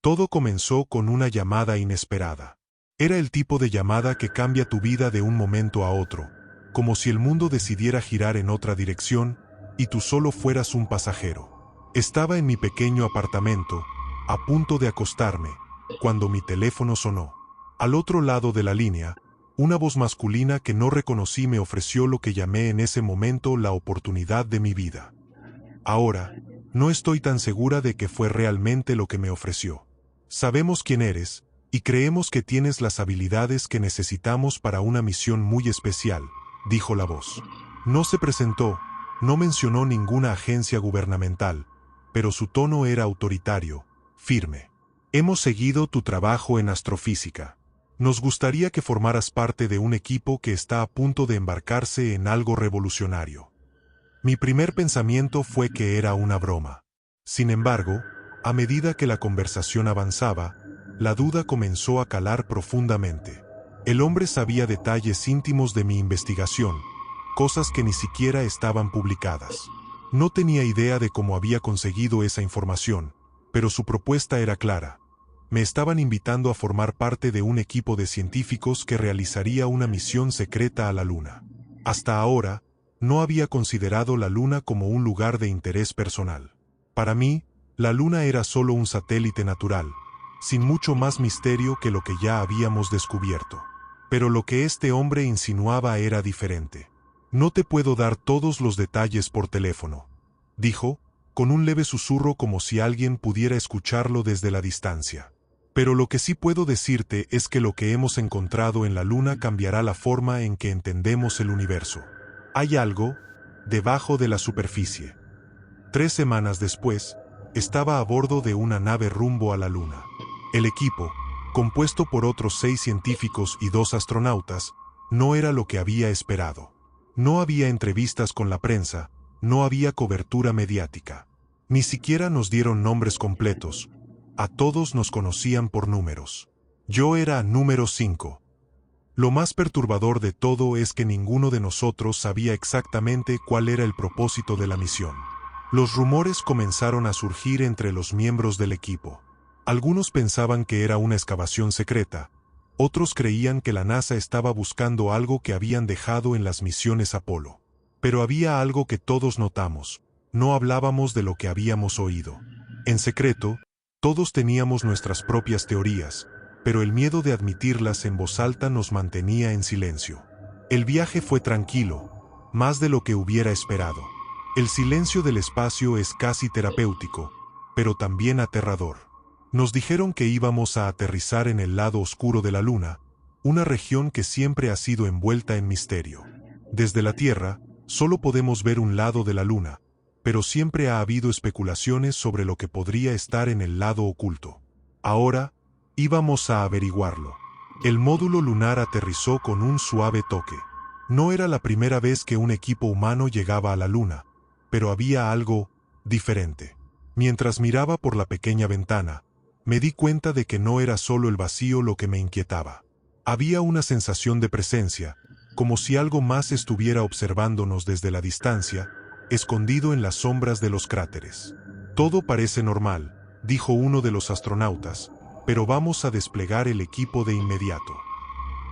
Todo comenzó con una llamada inesperada. Era el tipo de llamada que cambia tu vida de un momento a otro, como si el mundo decidiera girar en otra dirección y tú solo fueras un pasajero. Estaba en mi pequeño apartamento, a punto de acostarme, cuando mi teléfono sonó. Al otro lado de la línea, una voz masculina que no reconocí me ofreció lo que llamé en ese momento la oportunidad de mi vida. Ahora, no estoy tan segura de que fue realmente lo que me ofreció. Sabemos quién eres, y creemos que tienes las habilidades que necesitamos para una misión muy especial, dijo la voz. No se presentó, no mencionó ninguna agencia gubernamental, pero su tono era autoritario, firme. Hemos seguido tu trabajo en astrofísica. Nos gustaría que formaras parte de un equipo que está a punto de embarcarse en algo revolucionario. Mi primer pensamiento fue que era una broma. Sin embargo, a medida que la conversación avanzaba, la duda comenzó a calar profundamente. El hombre sabía detalles íntimos de mi investigación, cosas que ni siquiera estaban publicadas. No tenía idea de cómo había conseguido esa información, pero su propuesta era clara. Me estaban invitando a formar parte de un equipo de científicos que realizaría una misión secreta a la Luna. Hasta ahora, no había considerado la Luna como un lugar de interés personal. Para mí, la Luna era solo un satélite natural, sin mucho más misterio que lo que ya habíamos descubierto. Pero lo que este hombre insinuaba era diferente. No te puedo dar todos los detalles por teléfono, dijo, con un leve susurro como si alguien pudiera escucharlo desde la distancia. Pero lo que sí puedo decirte es que lo que hemos encontrado en la Luna cambiará la forma en que entendemos el universo. Hay algo debajo de la superficie. 3 semanas después, estaba a bordo de una nave rumbo a la Luna. El equipo, compuesto por otros 6 científicos y 2 astronautas, no era lo que había esperado. No había entrevistas con la prensa, no había cobertura mediática. Ni siquiera nos dieron nombres completos. A todos nos conocían por números. Yo era número 5. Lo más perturbador de todo es que ninguno de nosotros sabía exactamente cuál era el propósito de la misión. Los rumores comenzaron a surgir entre los miembros del equipo. Algunos pensaban que era una excavación secreta, otros creían que la NASA estaba buscando algo que habían dejado en las misiones Apolo. Pero había algo que todos notamos: no hablábamos de lo que habíamos oído. En secreto, todos teníamos nuestras propias teorías, pero el miedo de admitirlas en voz alta nos mantenía en silencio. El viaje fue tranquilo, más de lo que hubiera esperado. El silencio del espacio es casi terapéutico, pero también aterrador. Nos dijeron que íbamos a aterrizar en el lado oscuro de la Luna, una región que siempre ha sido envuelta en misterio. Desde la Tierra, solo podemos ver un lado de la Luna, pero siempre ha habido especulaciones sobre lo que podría estar en el lado oculto. Ahora, íbamos a averiguarlo. El módulo lunar aterrizó con un suave toque. No era la primera vez que un equipo humano llegaba a la Luna, pero había algo diferente. Mientras miraba por la pequeña ventana, me di cuenta de que no era solo el vacío lo que me inquietaba. Había una sensación de presencia, como si algo más estuviera observándonos desde la distancia, escondido en las sombras de los cráteres. Todo parece normal, dijo uno de los astronautas, pero vamos a desplegar el equipo de inmediato.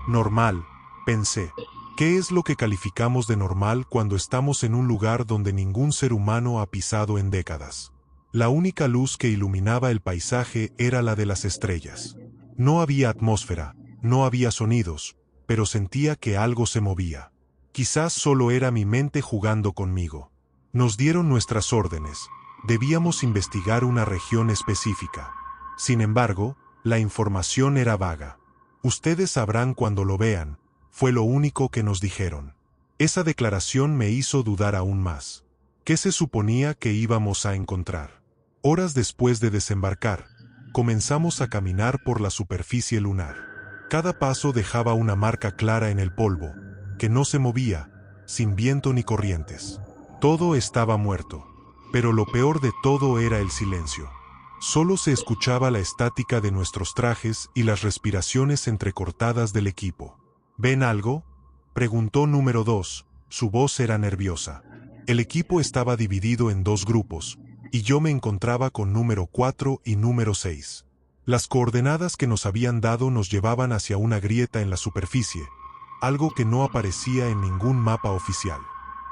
Normal, pensé. ¿Qué es lo que calificamos de normal cuando estamos en un lugar donde ningún ser humano ha pisado en décadas? La única luz que iluminaba el paisaje era la de las estrellas. No había atmósfera, no había sonidos, pero sentía que algo se movía. Quizás solo era mi mente jugando conmigo. Nos dieron nuestras órdenes. Debíamos investigar una región específica. Sin embargo, la información era vaga. Ustedes sabrán cuando lo vean, fue lo único que nos dijeron. Esa declaración me hizo dudar aún más. ¿Qué se suponía que íbamos a encontrar? Horas después de desembarcar, comenzamos a caminar por la superficie lunar. Cada paso dejaba una marca clara en el polvo, que no se movía, sin viento ni corrientes. Todo estaba muerto, pero lo peor de todo era el silencio. Solo se escuchaba la estática de nuestros trajes y las respiraciones entrecortadas del equipo. ¿Ven algo?, preguntó número 2, su voz era nerviosa. El equipo estaba dividido en 2 grupos, y yo me encontraba con número 4 y número 6. Las coordenadas que nos habían dado nos llevaban hacia una grieta en la superficie, algo que no aparecía en ningún mapa oficial.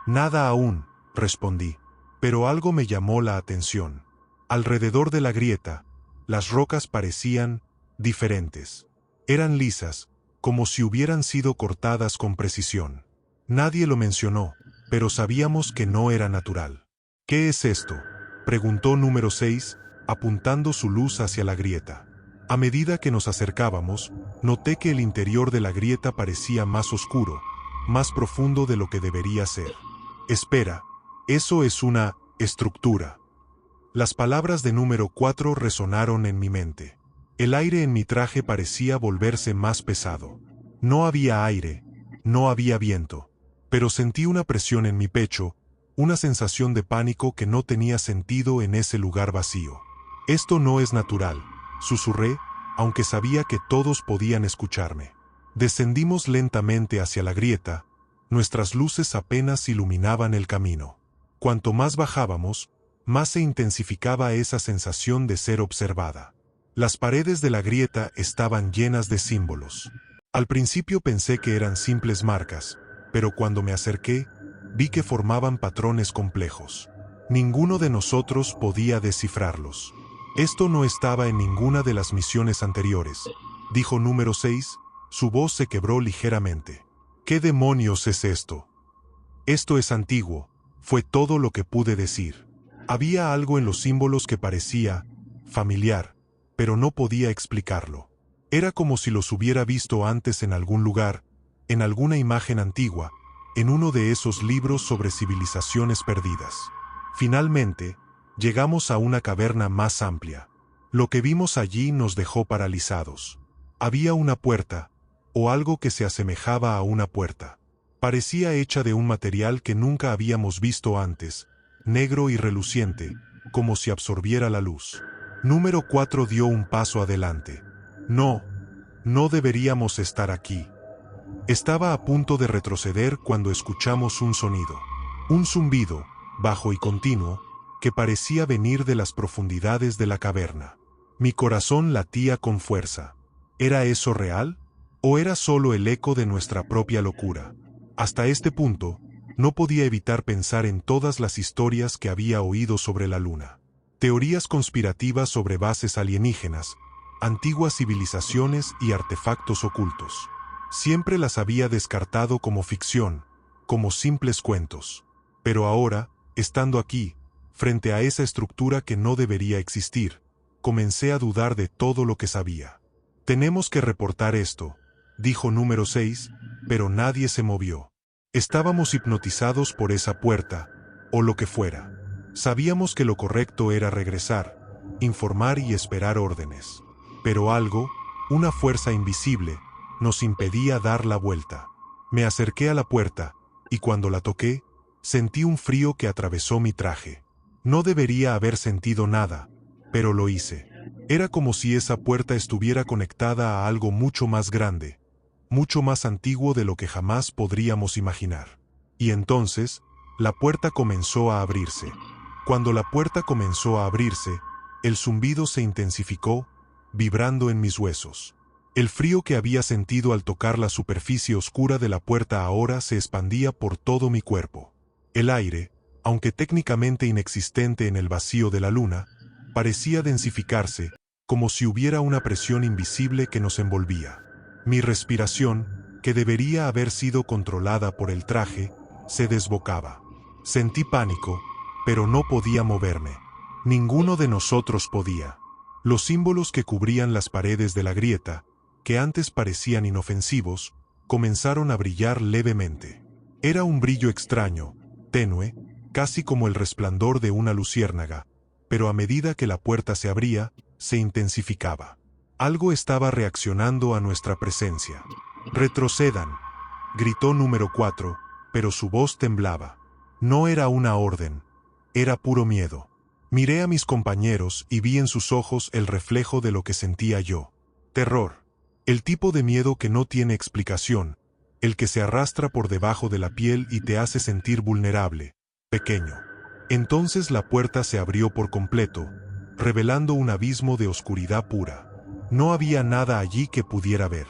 Nada aún, respondí, pero algo me llamó la atención. Alrededor de la grieta, las rocas parecían diferentes. Eran lisas, como si hubieran sido cortadas con precisión. Nadie lo mencionó, pero sabíamos que no era natural. ¿Qué es esto?, preguntó número 6, apuntando su luz hacia la grieta. A medida que nos acercábamos, noté que el interior de la grieta parecía más oscuro, más profundo de lo que debería ser. Espera, eso es una estructura. Las palabras de número 4 resonaron en mi mente. El aire en mi traje parecía volverse más pesado. No había aire, no había viento, pero sentí una presión en mi pecho, una sensación de pánico que no tenía sentido en ese lugar vacío. Esto no es natural, susurré, aunque sabía que todos podían escucharme. Descendimos lentamente hacia la grieta, nuestras luces apenas iluminaban el camino. Cuanto más bajábamos, más se intensificaba esa sensación de ser observada. Las paredes de la grieta estaban llenas de símbolos. Al principio pensé que eran simples marcas, pero cuando me acerqué, vi que formaban patrones complejos. Ninguno de nosotros podía descifrarlos. Esto no estaba en ninguna de las misiones anteriores, dijo número 6, su voz se quebró ligeramente. ¿Qué demonios es esto? Esto es antiguo, fue todo lo que pude decir. Había algo en los símbolos que parecía familiar, pero no podía explicarlo. Era como si los hubiera visto antes en algún lugar, en alguna imagen antigua, en uno de esos libros sobre civilizaciones perdidas. Finalmente, llegamos a una caverna más amplia. Lo que vimos allí nos dejó paralizados. Había una puerta, o algo que se asemejaba a una puerta. Parecía hecha de un material que nunca habíamos visto antes, negro y reluciente, como si absorbiera la luz. Número 4 dio un paso adelante. No deberíamos estar aquí. Estaba a punto de retroceder cuando escuchamos un sonido. Un zumbido, bajo y continuo, que parecía venir de las profundidades de la caverna. Mi corazón latía con fuerza. ¿Era eso real? ¿O era solo el eco de nuestra propia locura? Hasta este punto, no podía evitar pensar en todas las historias que había oído sobre la Luna. Teorías conspirativas sobre bases alienígenas, antiguas civilizaciones y artefactos ocultos. Siempre las había descartado como ficción, como simples cuentos. Pero ahora, estando aquí, frente a esa estructura que no debería existir, comencé a dudar de todo lo que sabía. Tenemos que reportar esto, dijo número 6, pero nadie se movió. Estábamos hipnotizados por esa puerta, o lo que fuera. Sabíamos que lo correcto era regresar, informar y esperar órdenes. Pero algo, una fuerza invisible, nos impedía dar la vuelta. Me acerqué a la puerta, y cuando la toqué, sentí un frío que atravesó mi traje. No debería haber sentido nada, pero lo hice. Era como si esa puerta estuviera conectada a algo mucho más grande, mucho más antiguo de lo que jamás podríamos imaginar. Y entonces, la puerta comenzó a abrirse. Cuando la puerta comenzó a abrirse, el zumbido se intensificó, vibrando en mis huesos. El frío que había sentido al tocar la superficie oscura de la puerta ahora se expandía por todo mi cuerpo. El aire, aunque técnicamente inexistente en el vacío de la luna, parecía densificarse, como si hubiera una presión invisible que nos envolvía. Mi respiración, que debería haber sido controlada por el traje, se desbocaba. Sentí pánico, pero no podía moverme. Ninguno de nosotros podía. Los símbolos que cubrían las paredes de la grieta, que antes parecían inofensivos, comenzaron a brillar levemente. Era un brillo extraño, tenue, casi como el resplandor de una luciérnaga, pero a medida que la puerta se abría, se intensificaba. Algo estaba reaccionando a nuestra presencia. «Retrocedan», gritó número 4, pero su voz temblaba. No era una orden, era puro miedo. Miré a mis compañeros y vi en sus ojos el reflejo de lo que sentía yo. Terror. El tipo de miedo que no tiene explicación, el que se arrastra por debajo de la piel y te hace sentir vulnerable, pequeño. Entonces la puerta se abrió por completo, revelando un abismo de oscuridad pura. No había nada allí que pudiera ver.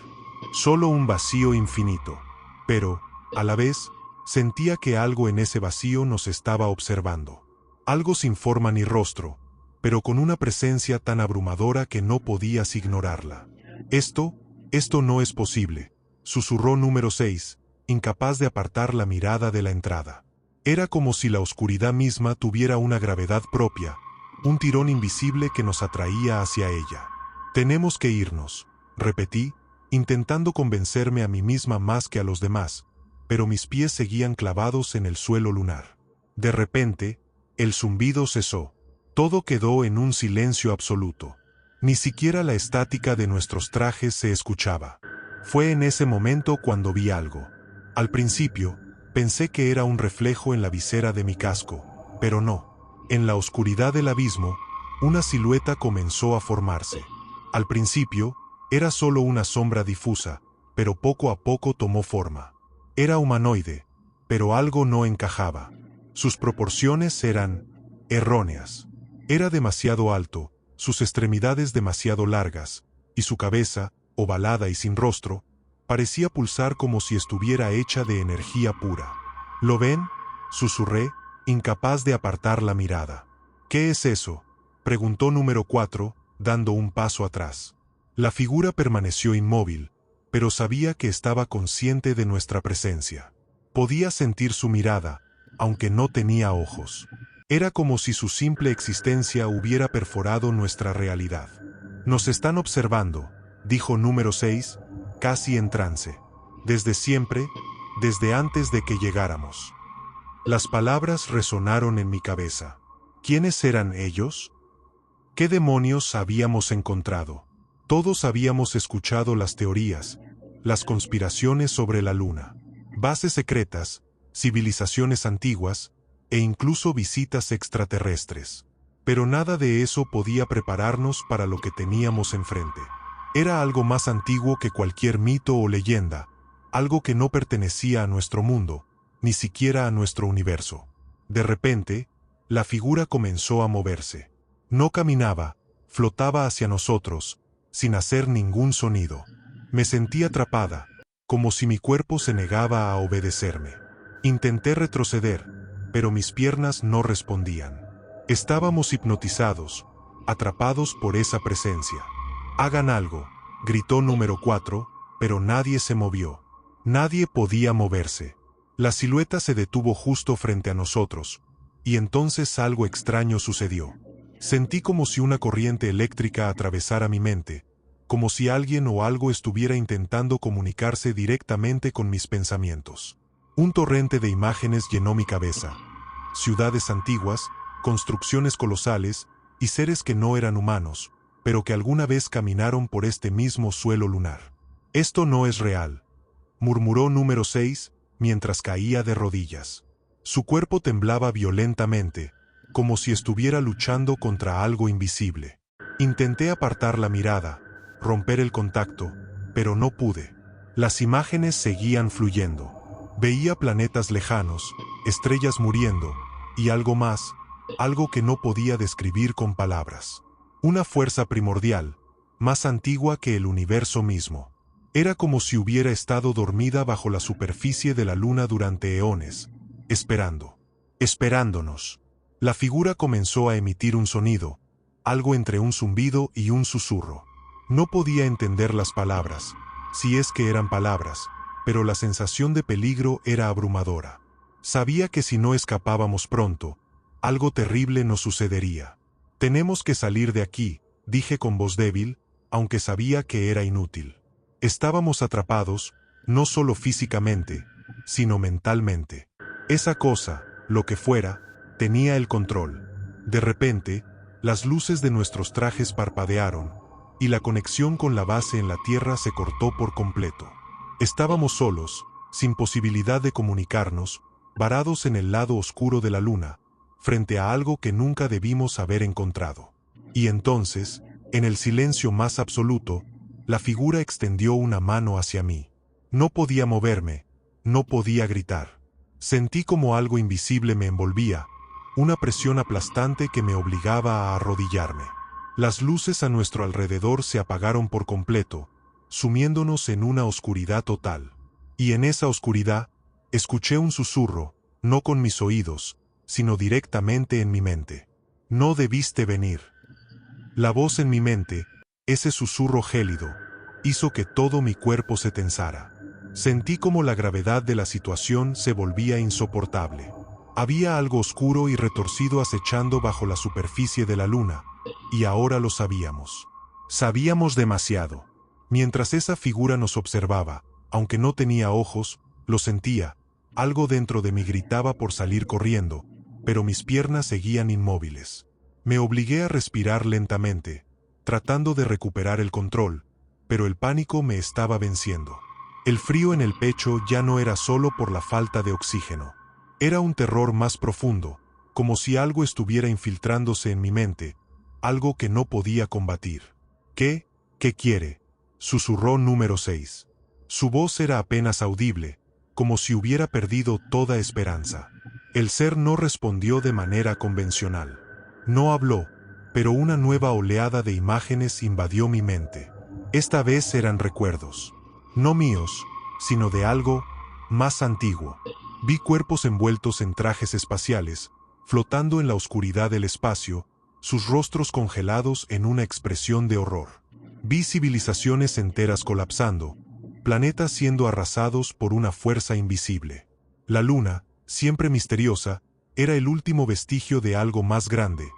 Solo un vacío infinito. Pero, a la vez, sentía que algo en ese vacío nos estaba observando. Algo sin forma ni rostro, pero con una presencia tan abrumadora que no podías ignorarla. Esto no es posible, susurró número 6, incapaz de apartar la mirada de la entrada. Era como si la oscuridad misma tuviera una gravedad propia, un tirón invisible que nos atraía hacia ella. Tenemos que irnos, repetí, intentando convencerme a mí misma más que a los demás, pero mis pies seguían clavados en el suelo lunar. De repente, el zumbido cesó. Todo quedó en un silencio absoluto. Ni siquiera la estática de nuestros trajes se escuchaba. Fue en ese momento cuando vi algo. Al principio, pensé que era un reflejo en la visera de mi casco, pero no. En la oscuridad del abismo, una silueta comenzó a formarse. Al principio, era solo una sombra difusa, pero poco a poco tomó forma. Era humanoide, pero algo no encajaba. Sus proporciones eran erróneas. Era demasiado alto, sus extremidades demasiado largas, y su cabeza, ovalada y sin rostro, parecía pulsar como si estuviera hecha de energía pura. ¿Lo ven?, susurré, incapaz de apartar la mirada. ¿Qué es eso?, preguntó número 4, dando un paso atrás. La figura permaneció inmóvil, pero sabía que estaba consciente de nuestra presencia. Podía sentir su mirada, aunque no tenía ojos. Era como si su simple existencia hubiera perforado nuestra realidad. Nos están observando, dijo número 6, casi en trance. Desde siempre, desde antes de que llegáramos. Las palabras resonaron en mi cabeza. ¿Quiénes eran ellos? ¿Qué demonios habíamos encontrado? Todos habíamos escuchado las teorías, las conspiraciones sobre la luna, bases secretas, civilizaciones antiguas, e incluso visitas extraterrestres. Pero nada de eso podía prepararnos para lo que teníamos enfrente. Era algo más antiguo que cualquier mito o leyenda, algo que no pertenecía a nuestro mundo, ni siquiera a nuestro universo. De repente, la figura comenzó a moverse. No caminaba, flotaba hacia nosotros, sin hacer ningún sonido. Me sentí atrapada, como si mi cuerpo se negaba a obedecerme. Intenté retroceder, pero mis piernas no respondían. Estábamos hipnotizados, atrapados por esa presencia. «Hagan algo», gritó número 4, pero nadie se movió. Nadie podía moverse. La silueta se detuvo justo frente a nosotros, y entonces algo extraño sucedió. Sentí como si una corriente eléctrica atravesara mi mente, como si alguien o algo estuviera intentando comunicarse directamente con mis pensamientos. Un torrente de imágenes llenó mi cabeza. Ciudades antiguas, construcciones colosales, y seres que no eran humanos, pero que alguna vez caminaron por este mismo suelo lunar. «Esto no es real», murmuró número 6, mientras caía de rodillas. Su cuerpo temblaba violentamente, como si estuviera luchando contra algo invisible. Intenté apartar la mirada, romper el contacto, pero no pude. Las imágenes seguían fluyendo. Veía planetas lejanos, estrellas muriendo, y algo más, algo que no podía describir con palabras. Una fuerza primordial, más antigua que el universo mismo. Era como si hubiera estado dormida bajo la superficie de la luna durante eones, esperándonos. La figura comenzó a emitir un sonido, algo entre un zumbido y un susurro. No podía entender las palabras, si es que eran palabras, pero la sensación de peligro era abrumadora. Sabía que si no escapábamos pronto, algo terrible nos sucedería. «Tenemos que salir de aquí», dije con voz débil, aunque sabía que era inútil. Estábamos atrapados, no solo físicamente, sino mentalmente. Esa cosa, lo que fuera, tenía el control. De repente, las luces de nuestros trajes parpadearon, y la conexión con la base en la Tierra se cortó por completo. Estábamos solos, sin posibilidad de comunicarnos, varados en el lado oscuro de la luna, frente a algo que nunca debimos haber encontrado. Y entonces, en el silencio más absoluto, la figura extendió una mano hacia mí. No podía moverme, no podía gritar. Sentí como algo invisible me envolvía, una presión aplastante que me obligaba a arrodillarme. Las luces a nuestro alrededor se apagaron por completo, sumiéndonos en una oscuridad total. Y en esa oscuridad, escuché un susurro, no con mis oídos, sino directamente en mi mente. No debiste venir. La voz en mi mente, ese susurro gélido, hizo que todo mi cuerpo se tensara. Sentí como la gravedad de la situación se volvía insoportable. Había algo oscuro y retorcido acechando bajo la superficie de la luna, y ahora lo sabíamos. Sabíamos demasiado. Mientras esa figura nos observaba, aunque no tenía ojos, lo sentía. Algo dentro de mí gritaba por salir corriendo, pero mis piernas seguían inmóviles. Me obligué a respirar lentamente, tratando de recuperar el control, pero el pánico me estaba venciendo. El frío en el pecho ya no era solo por la falta de oxígeno. Era un terror más profundo, como si algo estuviera infiltrándose en mi mente, algo que no podía combatir. ¿Qué? ¿Qué quiere?, susurró número 6. Su voz era apenas audible, como si hubiera perdido toda esperanza. El ser no respondió de manera convencional. No habló, pero una nueva oleada de imágenes invadió mi mente. Esta vez eran recuerdos. No míos, sino de algo más antiguo. Vi cuerpos envueltos en trajes espaciales, flotando en la oscuridad del espacio, sus rostros congelados en una expresión de horror. Vi civilizaciones enteras colapsando, planetas siendo arrasados por una fuerza invisible. La luna, siempre misteriosa, era el último vestigio de algo más grande,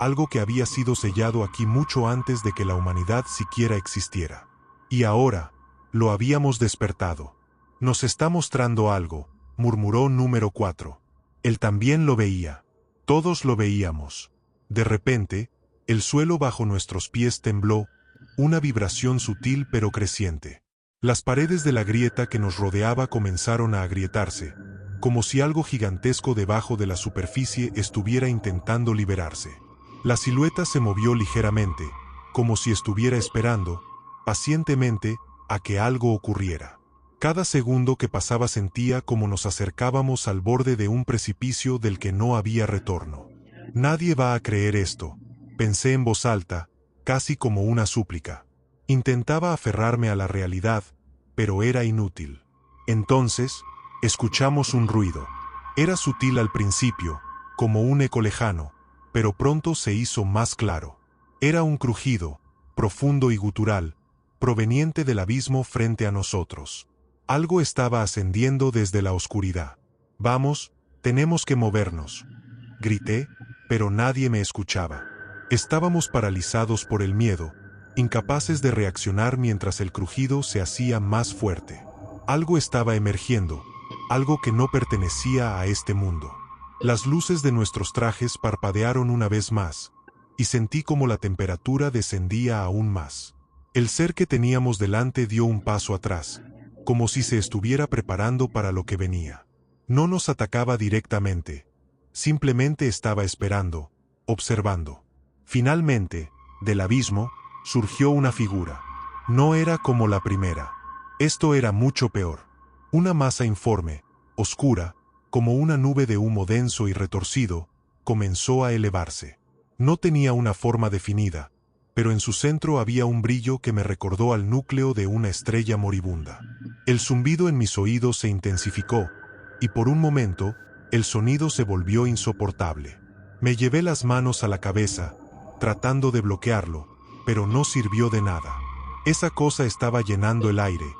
algo que había sido sellado aquí mucho antes de que la humanidad siquiera existiera. Y ahora, lo habíamos despertado. Nos está mostrando algo, murmuró número 4. Él también lo veía. Todos lo veíamos. De repente, el suelo bajo nuestros pies tembló, una vibración sutil pero creciente. Las paredes de la grieta que nos rodeaba comenzaron a agrietarse, como si algo gigantesco debajo de la superficie estuviera intentando liberarse. La silueta se movió ligeramente, como si estuviera esperando, pacientemente, a que algo ocurriera. Cada segundo que pasaba sentía como nos acercábamos al borde de un precipicio del que no había retorno. Nadie va a creer esto, pensé en voz alta, casi como una súplica. Intentaba aferrarme a la realidad, pero era inútil. Entonces, escuchamos un ruido. Era sutil al principio, como un eco lejano, pero pronto se hizo más claro. Era un crujido, profundo y gutural, proveniente del abismo frente a nosotros. Algo estaba ascendiendo desde la oscuridad. «Vamos, tenemos que movernos», grité, pero nadie me escuchaba. Estábamos paralizados por el miedo, incapaces de reaccionar mientras el crujido se hacía más fuerte. Algo estaba emergiendo, algo que no pertenecía a este mundo. Las luces de nuestros trajes parpadearon una vez más, y sentí como la temperatura descendía aún más. El ser que teníamos delante dio un paso atrás, como si se estuviera preparando para lo que venía. No nos atacaba directamente, simplemente estaba esperando, observando. Finalmente, del abismo, surgió una figura. No era como la primera. Esto era mucho peor. Una masa informe, oscura, como una nube de humo denso y retorcido, comenzó a elevarse. No tenía una forma definida, pero en su centro había un brillo que me recordó al núcleo de una estrella moribunda. El zumbido en mis oídos se intensificó, y por un momento, el sonido se volvió insoportable. Me llevé las manos a la cabeza, tratando de bloquearlo, pero no sirvió de nada. Esa cosa estaba llenando el aire,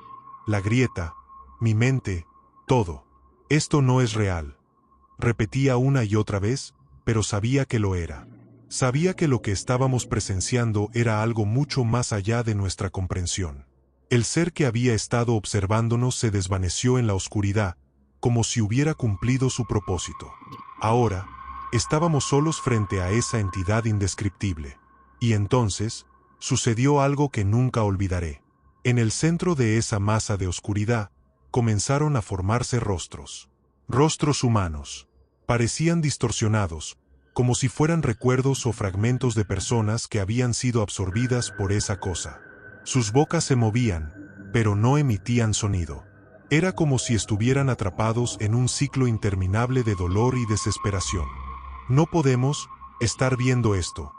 la grieta, mi mente, todo. Esto no es real. Repetía una y otra vez, pero sabía que lo era. Sabía que lo que estábamos presenciando era algo mucho más allá de nuestra comprensión. El ser que había estado observándonos se desvaneció en la oscuridad, como si hubiera cumplido su propósito. Ahora, estábamos solos frente a esa entidad indescriptible. Y entonces, sucedió algo que nunca olvidaré. En el centro de esa masa de oscuridad, comenzaron a formarse rostros. Rostros humanos. Parecían distorsionados, como si fueran recuerdos o fragmentos de personas que habían sido absorbidas por esa cosa. Sus bocas se movían, pero no emitían sonido. Era como si estuvieran atrapados en un ciclo interminable de dolor y desesperación. «No podemos estar viendo esto»,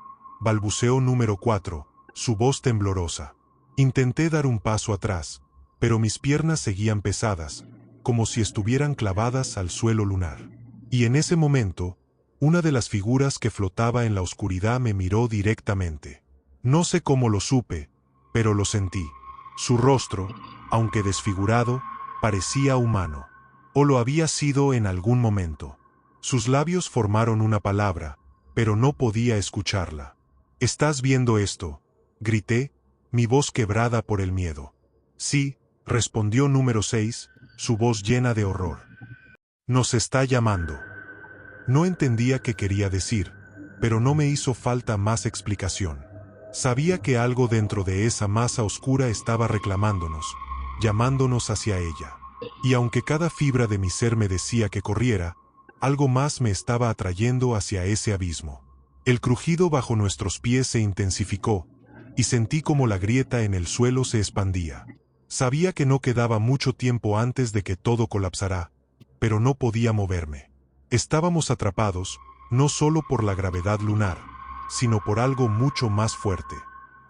balbuceó número 4, su voz temblorosa. Intenté dar un paso atrás, pero mis piernas seguían pesadas, como si estuvieran clavadas al suelo lunar. Y en ese momento, una de las figuras que flotaba en la oscuridad me miró directamente. No sé cómo lo supe, pero lo sentí. Su rostro, aunque desfigurado, parecía humano. O lo había sido en algún momento. Sus labios formaron una palabra, pero no podía escucharla. «¿Estás viendo esto?», grité, mi voz quebrada por el miedo. «Sí», respondió número 6, su voz llena de horror. «Nos está llamando». No entendía qué quería decir, pero no me hizo falta más explicación. Sabía que algo dentro de esa masa oscura estaba reclamándonos, llamándonos hacia ella. Y aunque cada fibra de mi ser me decía que corriera, algo más me estaba atrayendo hacia ese abismo. El crujido bajo nuestros pies se intensificó, y sentí como la grieta en el suelo se expandía. Sabía que no quedaba mucho tiempo antes de que todo colapsara, pero no podía moverme. Estábamos atrapados, no solo por la gravedad lunar, sino por algo mucho más fuerte.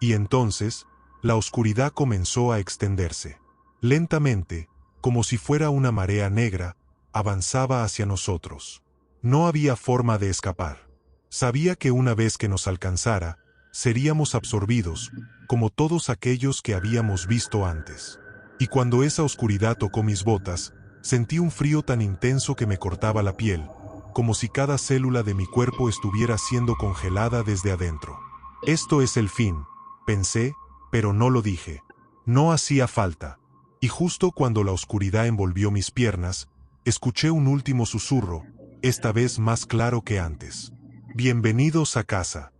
Y entonces, la oscuridad comenzó a extenderse. Lentamente, como si fuera una marea negra, avanzaba hacia nosotros. No había forma de escapar. Sabía que una vez que nos alcanzara, seríamos absorbidos, como todos aquellos que habíamos visto antes. Y cuando esa oscuridad tocó mis botas, sentí un frío tan intenso que me cortaba la piel, como si cada célula de mi cuerpo estuviera siendo congelada desde adentro. Esto es el fin, pensé, pero no lo dije. No hacía falta. Y justo cuando la oscuridad envolvió mis piernas, escuché un último susurro, esta vez más claro que antes. «Bienvenidos a casa».